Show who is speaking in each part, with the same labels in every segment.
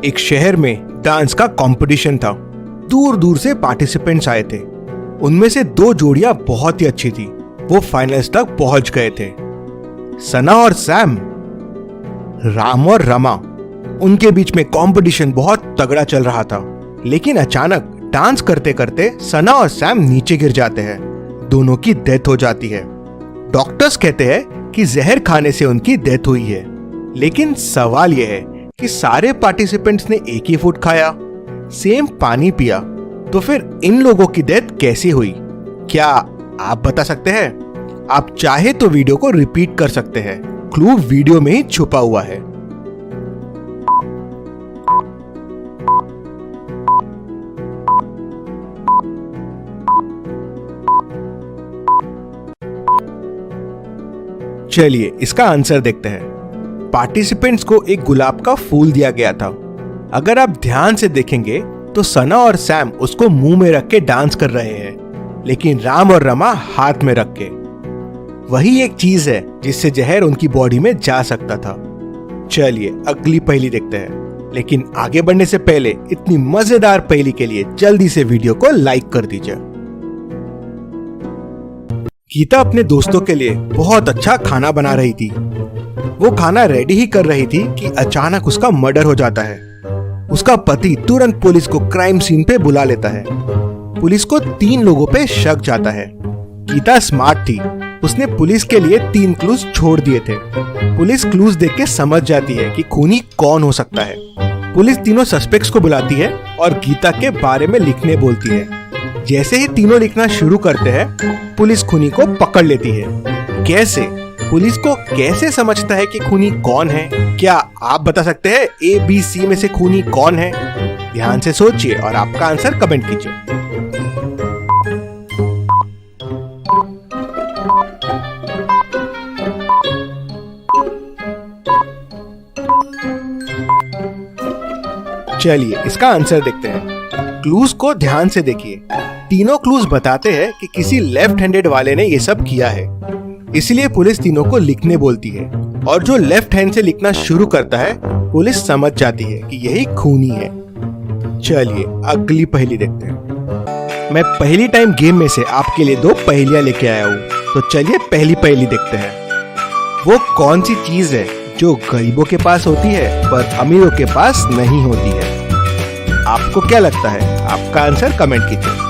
Speaker 1: एक शहर में डांस का कंपटीशन था। दूर दूर से पार्टिसिपेंट्स आए थे। उनमें से 2 जोड़ियां बहुत ही अच्छी थी। वो फाइनल्स तक पहुंच गए थे। सना और सैम, राम और रमा। उनके बीच में कंपटीशन बहुत तगड़ा चल रहा था। लेकिन अचानक डांस करते करते सना और सैम नीचे गिर जाते हैं। दोनों की डेथ हो जाती है। डॉक्टर्स कहते हैं कि जहर खाने से उनकी डेथ हुई है। लेकिन सवाल यह है कि सारे पार्टिसिपेंट्स ने एक ही फूड खाया, सेम पानी पिया, तो फिर इन लोगों की डेथ कैसे हुई? क्या आप बता सकते हैं? आप चाहे तो वीडियो को रिपीट कर सकते हैं। क्लू वीडियो में ही छुपा हुआ है। चलिए इसका आंसर देखते हैं। पार्टिसिपेंट्स को एक गुलाब का फूल दिया गया था। अगर आप ध्यान से देखेंगे तो सना और सैम उसको मुंह में रख के डांस कर रहे हैं, लेकिन राम और रमा हाथ में रख के। वही एक चीज है जिससे जहर उनकी बॉडी में जा सकता था। चलिए अगली पहेली देखते हैं। लेकिन आगे बढ़ने से पहले इतनी मजेदार पहेली के लिए जल्दी से वीडियो को लाइक कर दीजिए। गीता अपने दोस्तों के लिए बहुत अच्छा खाना बना रही थी। वो खाना रेडी ही कर रही थी कि अचानक उसका मर्डर हो जाता है। उसका पति तुरंत पुलिस को क्राइम सीन पे बुला लेता है। पुलिस को 3 लोगों पे शक जाता है। गीता स्मार्ट थी। उसने पुलिस के लिए 3 क्लूज छोड़ दिए थे। पुलिस क्लूज देख के समझ जाती है कि खूनी कौन हो सकता है। पुलिस तीनों सस्पेक्ट्स को बुलाती है और गीता के बारे में लिखने बोलती है। जैसे ही तीनों लिखना शुरू करते हैं, पुलिस खूनी को पकड़ लेती है। कैसे? पुलिस को कैसे समझता है कि खूनी कौन है? क्या आप बता सकते हैं ABC में से खूनी कौन है? ध्यान से सोचिए और आपका आंसर कमेंट कीजिए। चलिए इसका आंसर देखते हैं। क्लूज को ध्यान से देखिए। तीनों क्लूज बताते हैं कि किसी लेफ्ट हैंडेड वाले ने ये सब किया है। इसलिए पुलिस तीनों को लिखने बोलती है, और जो लेफ्ट हैंड से लिखना शुरू करता है पुलिस समझ जाती है कि यही खूनी है। चलिए अगली पहेली देखते हैं। मैं पहली टाइम गेम में से आपके लिए 2 पहेलियां लेके आया हूँ। तो चलिए पहली पहेली देखते हैं। वो कौन सी चीज है जो गरीबों के पास होती है पर अमीरों के पास नहीं होती है? आपको क्या लगता है? आपका आंसर कमेंट कीजिए।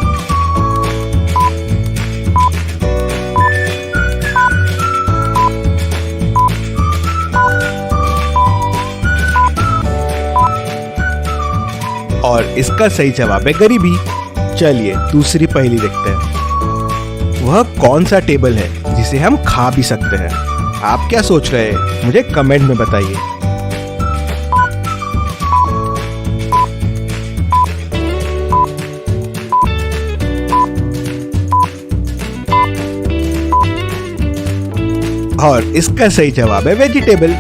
Speaker 1: और इसका सही जवाब है गरीबी। चलिए दूसरी पहेली देखते हैं। वह कौन सा टेबल है जिसे हम खा भी सकते हैं? आप क्या सोच रहे हैं? मुझे कमेंट में बताइए। और इसका सही जवाब है वेजिटेबल।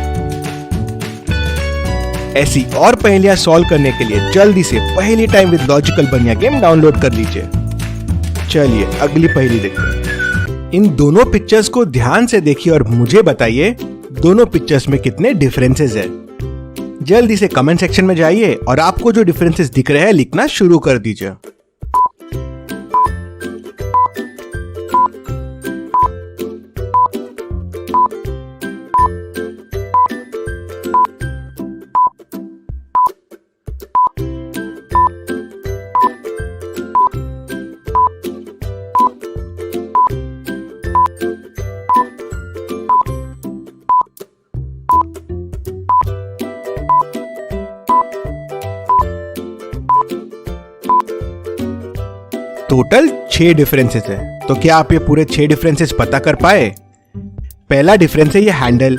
Speaker 1: ऐसी और पहेलियां सॉल्व करने के लिए जल्दी से पहेली टाइम विद लॉजिकल बनिया गेम डाउनलोड कर लीजिए। चलिए अगली पहेली देखते हैं। इन दोनों पिक्चर्स को ध्यान से देखिए और मुझे बताइए दोनों पिक्चर्स में कितने डिफरेंसेस है। जल्दी से कमेंट सेक्शन में जाइए और आपको जो डिफरेंसेस दिख रहे हैं लिखना शुरू कर दीजिए। टोटल 6 डिफरेंसेस है। तो क्या आप ये पूरे 6 डिफरेंसेस पता कर पाए? पहला डिफरेंस है ये हैंडल,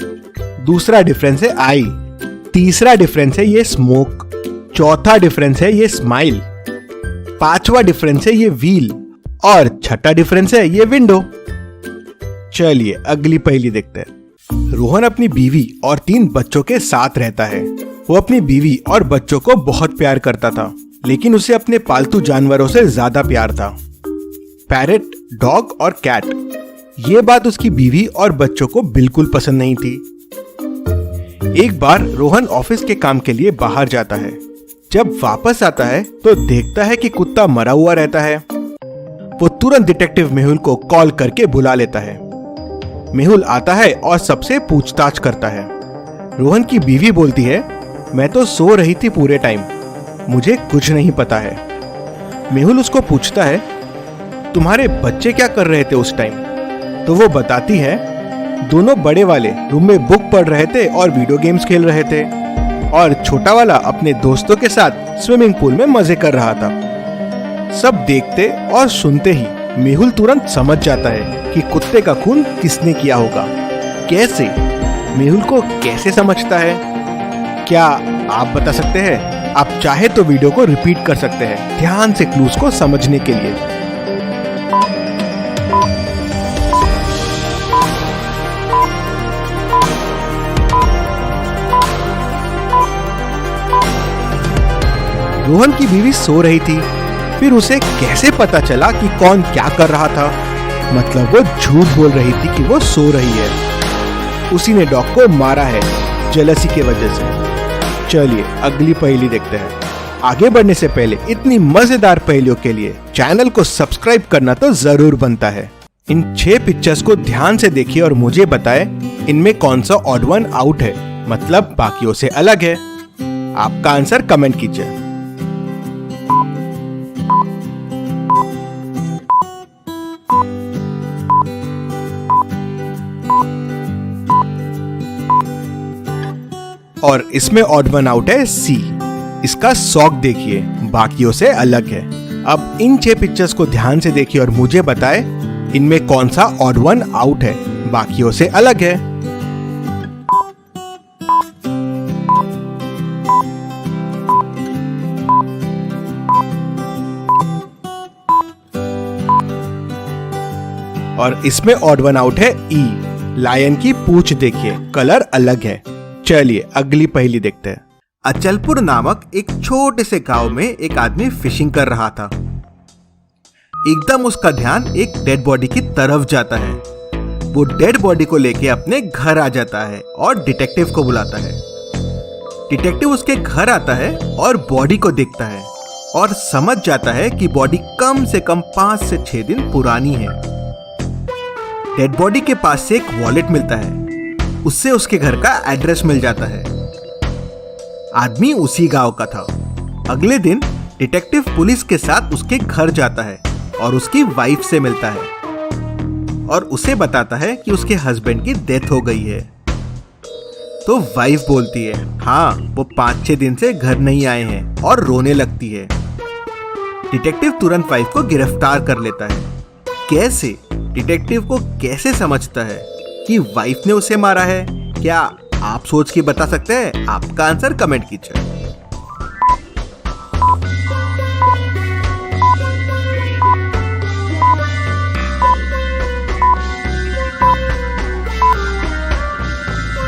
Speaker 1: दूसरा डिफरेंस है आई, तीसरा डिफरेंस है ये स्मोक, चौथा डिफरेंस है ये स्माइल, पांचवा डिफरेंस है ये व्हील और छठा डिफरेंस है ये विंडो। चलिए अगली पहेली देखते हैं। रोहन अपनी बीवी और 3 बच्चों के साथ रहता है। वो अपनी बीवी और बच्चों को बहुत प्यार करता था, लेकिन उसे अपने पालतू जानवरों से ज्यादा प्यार था। पैरेट, डॉग और कैट। ये बात उसकी बीवी और बच्चों को बिल्कुल पसंद नहीं थी। एक बार रोहन ऑफिस के काम के लिए बाहर जाता है। जब वापस आता है तो देखता है कि कुत्ता मरा हुआ रहता है। वो तुरंत डिटेक्टिव मेहुल को कॉल करके बुला लेता है। मेहुल आता है और सबसे पूछताछ करता है। रोहन की बीवी बोलती है, मैं तो सो रही थी पूरे टाइम, मुझे कुछ नहीं पता है। मेहुल उसको पूछता है, तुम्हारे बच्चे क्या कर रहे थे उस टाइम? तो वो बताती है, दोनों बड़े वाले रूम में बुक पढ़ रहे थे और वीडियो गेम्स खेल रहे थे, और छोटा वाला अपने दोस्तों के साथ स्विमिंग पूल में मजे कर रहा था। सब देखते और सुनते ही मेहुल तुरंत समझ जाता है कि कुत्ते का खून किसने किया होगा। कैसे? मेहुल को कैसे समझता है? क्या आप बता सकते हैं? आप चाहे तो वीडियो को रिपीट कर सकते हैं ध्यान से क्लूज को समझने के लिए। रोहन की बीवी सो रही थी, फिर उसे कैसे पता चला कि कौन क्या कर रहा था? मतलब वो झूठ बोल रही थी कि वो सो रही है। उसी ने डॉग को मारा है जेलसी के वजह से। चलिए अगली पहेली देखते हैं। आगे बढ़ने से पहले इतनी मजेदार पहेलियों के लिए चैनल को सब्सक्राइब करना तो जरूर बनता है। इन 6 पिक्चर्स को ध्यान से देखिए और मुझे बताएं इनमें कौन सा ऑड वन आउट है, मतलब बाकियों से अलग है। आपका आंसर कमेंट कीजिए। और इसमें ऑड वन आउट है सी। इसका सॉक देखिए, बाकियों से अलग है। अब इन 6 पिक्चर्स को ध्यान से देखिए और मुझे बताएं इनमें कौन सा ऑड वन आउट है, बाकियों से अलग है। और इसमें ऑड वन आउट है ई। लायन की पूंछ देखिए, कलर अलग है। चलिए अगली पहेली देखते हैं। अचलपुर नामक एक छोटे से गांव में एक आदमी फिशिंग कर रहा था। एकदम उसका ध्यान एक डेड बॉडी की तरफ जाता है। वो डेड बॉडी को लेके अपने घर आ जाता है और डिटेक्टिव को बुलाता है। डिटेक्टिव उसके घर आता है और बॉडी को देखता है और समझ जाता है कि बॉडी कम से कम 5 से 6 दिन पुरानी है। डेड बॉडी के पास से एक वॉलेट मिलता है, उससे उसके घर का एड्रेस मिल जाता है। आदमी उसी गांव का था। अगले दिन डिटेक्टिव पुलिस के साथ उसके घर जाता है और उसकी वाइफ से मिलता है और उसे बताता है कि उसके हस्बैंड की डेथ हो गई है। तो वाइफ बोलती है, हाँ वो 5-6 दिन से घर नहीं आए हैं, और रोने लगती है। डिटेक्टिव तुरंत वाइफ को गिरफ्तार कर लेता है। कैसे? डिटेक्टिव को कैसे समझता है कि वाइफ ने उसे मारा है? क्या आप सोच के बता सकते हैं? आपका आंसर कमेंट कीजिए।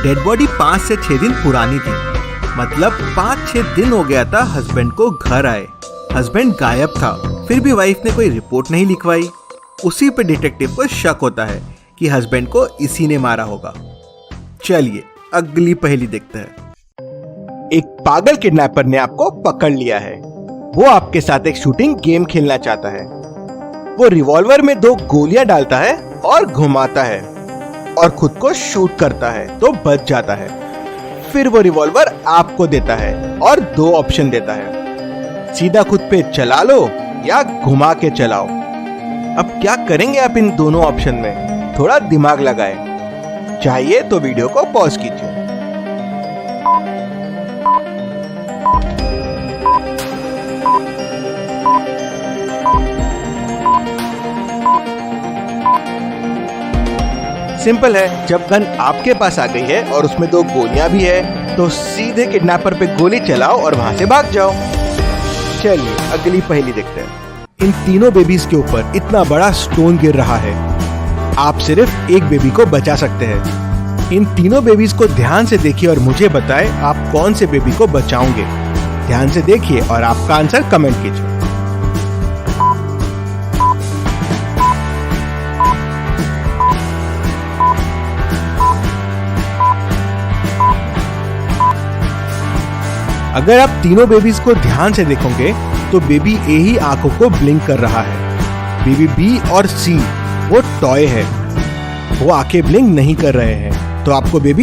Speaker 1: डेड बॉडी 5 से 6 दिन पुरानी थी, मतलब 5-6 दिन हो गया था हस्बैंड को घर आए। हस्बैंड गायब था, फिर भी वाइफ ने कोई रिपोर्ट नहीं लिखवाई। उसी पे डिटेक्टिव को शक होता है कि हस्बैंड को इसी ने मारा होगा। चलिए अगली पहेली देखते हैं। एक पागल किडनैपर ने आपको पकड़ लिया है। वो आपके साथ एक शूटिंग गेम खेलना चाहता है। वो रिवॉल्वर में 2 गोलियां डालता है और घुमाता है और खुद को शूट करता है तो बच जाता है। फिर वो रिवॉल्वर आपको देता है और 2 ऑप्शन देता है, सीधा खुद पे चला लो या घुमा के चलाओ। अब क्या करेंगे आप इन दोनों ऑप्शन में? थोड़ा दिमाग लगाएं। चाहिए तो वीडियो को पॉज कीजिए। सिंपल है, जब गन आपके पास आ गई है और उसमें 2 गोलियां भी है तो सीधे किडनैपर पे गोली चलाओ और वहां से भाग जाओ। चलिए अगली पहेली देखते हैं। इन तीनों बेबीज के ऊपर इतना बड़ा स्टोन गिर रहा है। आप सिर्फ एक बेबी को बचा सकते हैं। इन तीनों बेबीज को ध्यान से देखिए और मुझे बताएं आप कौन से बेबी को बचाओगे। ध्यान से देखिए और आपका आंसर कमेंट कीजिए। अगर आप तीनों बेबीज को ध्यान से देखोगे तो बेबी ए ही आंखों को ब्लिंक कर रहा है। बेबी बी और सी वो टॉय है, वो आंखें ब्लिंक नहीं कर रहे हैं। तो आपको बेबी